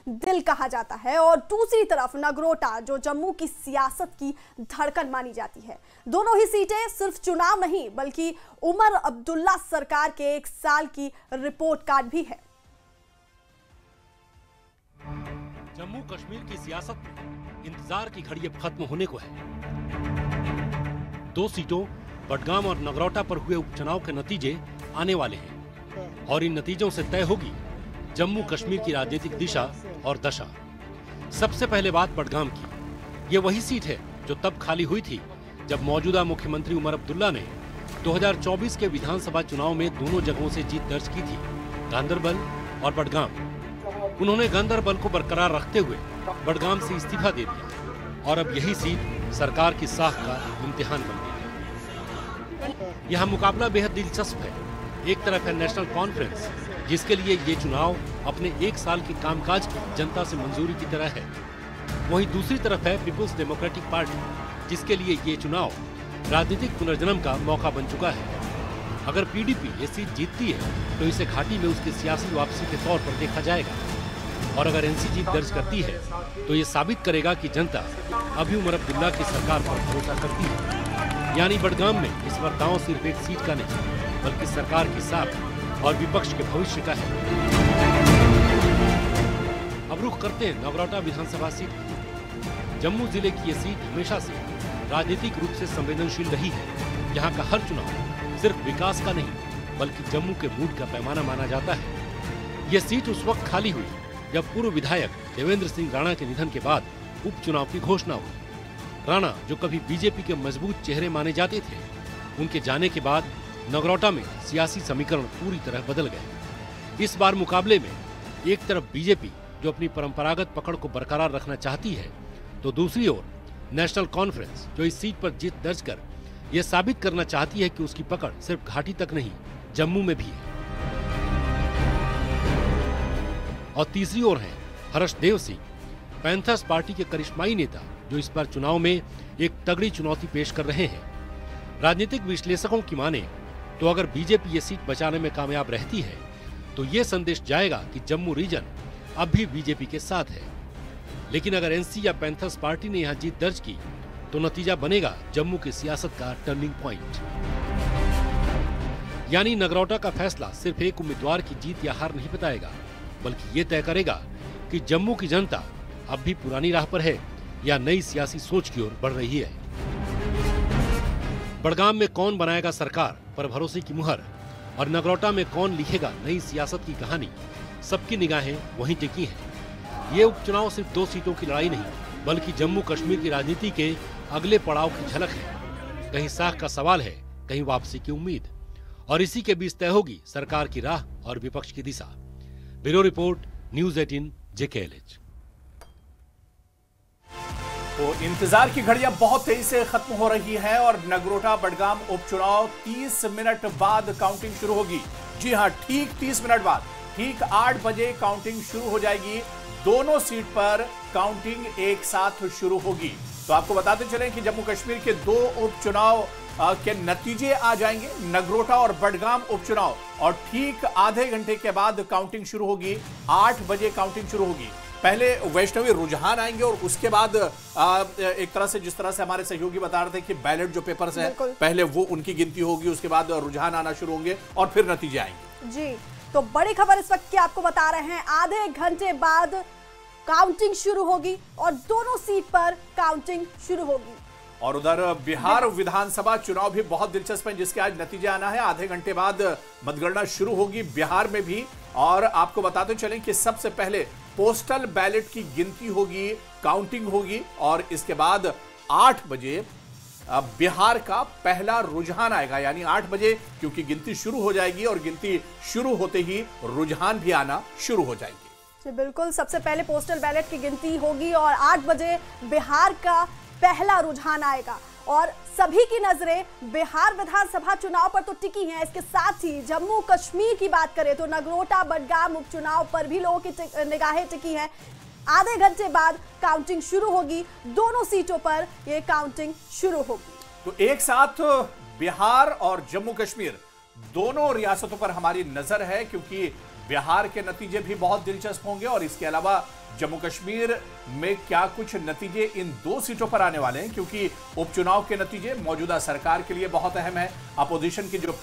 दिल कहा जाता है और दूसरी तरफ नगरोटा जो जम्मू की सियासत की धड़कन मानी जाती है। दोनों ही सीटें सिर्फ चुनाव नहीं बल्कि उमर अब्दुल्ला सरकार के 1 साल की रिपोर्ट कार्ड भी है। जम्मू कश्मीर की सियासत में इंतजार की घड़ी अब खत्म होने को है। 2 सीटों बडगाम और नगरोटा पर हुए उपचुनाव के नतीजे आने वाले हैं और इन नतीजों से तय होगी जम्मू कश्मीर की राजनीतिक दिशा और दशा। सबसे पहले बात बडगाम की। ये वही सीट है जो तब खाली हुई थी जब मौजूदा मुख्यमंत्री उमर अब्दुल्ला ने 2024 के विधानसभा चुनाव में दोनों जगहों से जीत दर्ज की थी, गांदरबल और बडगाम। उन्होंने गांदरबल को बरकरार रखते हुए बडगाम से इस्तीफा दे दिया और अब यही सीट सरकार की साख का इम्तिहान बन गई है। यहाँ मुकाबला बेहद दिलचस्प है। एक तरफ है नेशनल कॉन्फ्रेंस जिसके लिए ये चुनाव अपने 1 साल के कामकाज की जनता से मंजूरी की तरह है। वहीं दूसरी तरफ है पीपुल्स डेमोक्रेटिक पार्टी जिसके लिए ये चुनाव राजनीतिक पुनर्जन्म का मौका बन चुका है। अगर पीडीपी ये सीट जीतती है तो इसे घाटी में उसकी सियासी वापसी के तौर पर देखा जाएगा और अगर एनसी जीत दर्ज करती है तो ये साबित करेगा कि जनता अभी उमर अब्दुल्ला की सरकार पर भरोसा करती है। यानी बडगाम में इस बार दांव सिर्फ एक सीट का नहीं बल्कि सरकार की साख और विपक्ष के भविष्य का है। अब रुख करते हैं नगरोटा विधानसभा सीट की। जम्मू जिले की ये सीट हमेशा से राजनीतिक रूप से संवेदनशील रही है। यहाँ का हर चुनाव सिर्फ विकास का नहीं बल्कि जम्मू के मूड का पैमाना माना जाता है। ये सीट उस वक्त खाली हुई जब पूर्व विधायक देवेंद्र सिंह राणा के निधन के बाद उपचुनाव की घोषणा हुई। राणा जो कभी बीजेपी के मजबूत चेहरे माने जाते थे, उनके जाने के बाद नगरोटा में सियासी समीकरण पूरी तरह बदल गए। इस बार मुकाबले में एक तरफ बीजेपी जो अपनी परंपरागत पकड़ को बरकरार रखना चाहती है तो दूसरी ओर नेशनल कॉन्फ्रेंस जो इस सीट पर जीत दर्ज कर यह साबित करना चाहती है कि उसकी पकड़ सिर्फ घाटी तक नहीं जम्मू में भी है। और तीसरी ओर है हर्षदेव सिंह, पैंथर्स पार्टी के करिश्माई नेता जो इस बार चुनाव में एक तगड़ी चुनौती पेश कर रहे हैं। राजनीतिक विश्लेषकों की माने तो अगर बीजेपी ये सीट बचाने में कामयाब रहती है तो ये संदेश जाएगा कि जम्मू रीजन अब भी बीजेपी के साथ है। लेकिन अगर एनसी या पैंथर्स पार्टी ने यहाँ जीत दर्ज की तो नतीजा बनेगा जम्मू की सियासत का टर्निंग पॉइंट। यानी नगरोटा का फैसला सिर्फ एक उम्मीदवार की जीत या हार नहीं बताएगा बल्कि ये तय करेगा कि जम्मू की जनता अब भी पुरानी राह पर है या नई सियासी सोच की ओर बढ़ रही है। बडगाम में कौन बनाएगा सरकार पर भरोसे की मुहर और नगरोटा में कौन लिखेगा नई सियासत की कहानी, सबकी निगाहें वहीं टिकी हैं। ये उपचुनाव सिर्फ 2 सीटों की लड़ाई नहीं बल्कि जम्मू कश्मीर की राजनीति के अगले पड़ाव की झलक है। कहीं साख का सवाल है, कहीं वापसी की उम्मीद और इसी के बीच तय होगी सरकार की राह और विपक्ष की दिशा। Bureau report, news 18 JKLH। तो इंतजार की घड़ियां बहुत तेजी से खत्म हो रही है और नगरोटा बडगाम उपचुनाव 30 मिनट बाद काउंटिंग शुरू होगी। जी हां, ठीक 30 मिनट बाद ठीक 8 बजे काउंटिंग शुरू हो जाएगी। दोनों सीट पर काउंटिंग एक साथ शुरू होगी। तो आपको बताते चलें कि जम्मू कश्मीर के 2 उपचुनाव के नतीजे आ जाएंगे, नगरोटा और बडगाम उपचुनाव, और ठीक आधे घंटे के बाद काउंटिंग शुरू होगी। 8 बजे काउंटिंग शुरू होगी। पहले वैष्णवी रुझान आएंगे और उसके बाद एक तरह से जिस तरह से हमारे सहयोगी बता रहे थे कि बैलेट जो पेपर्स हैं पहले वो उनकी गिनती होगी, उसके बाद रुझान आना शुरू होंगे और फिर नतीजे आएंगे। जी, तो बड़ी खबर इस वक्त की आपको बता रहे हैं, आधे घंटे बाद काउंटिंग शुरू होगी और दोनों सीट पर काउंटिंग शुरू होगी। और उधर बिहार विधानसभा चुनाव भी बहुत दिलचस्प है जिसके आज नतीजे आना है। आधे घंटे बाद मतगणना शुरू होगी बिहार में भी। और आपको बताते चलें कि सबसे पहले पोस्टल बैलेट की गिनती होगी, काउंटिंग होगी और इसके बाद 8 बजे बिहार का पहला रुझान आएगा। यानी 8 बजे क्योंकि गिनती शुरू हो जाएगी और गिनती शुरू होते ही रुझान भी आना शुरू हो जाएगी। बिल्कुल, सबसे पहले पोस्टल बैलेट की गिनती होगी और 8 बजे बिहार का पहला रुझान आएगा और सभी की नजरें बिहार विधानसभा चुनाव पर तो टिकी हैं। इसके साथ ही जम्मू कश्मीर की बात करें तो नगरोटा बडगाम उपचुनाव पर भी लोगों की निगाहें टिकी हैं। आधे घंटे बाद काउंटिंग शुरू होगी, दोनों सीटों पर यह काउंटिंग शुरू होगी। तो एक साथ बिहार और जम्मू कश्मीर दोनों रियासतों पर हमारी नजर है क्योंकि बिहार के नतीजे भी बहुत दिलचस्प होंगे और इसके अलावा जम्मू कश्मीर में क्या कुछ नतीजे इन 2 सीटों पर आने वाले हैं, क्योंकि उपचुनाव के नतीजे मौजूदा सरकार के लिए बहुत अहम है। अपोजिशन की जो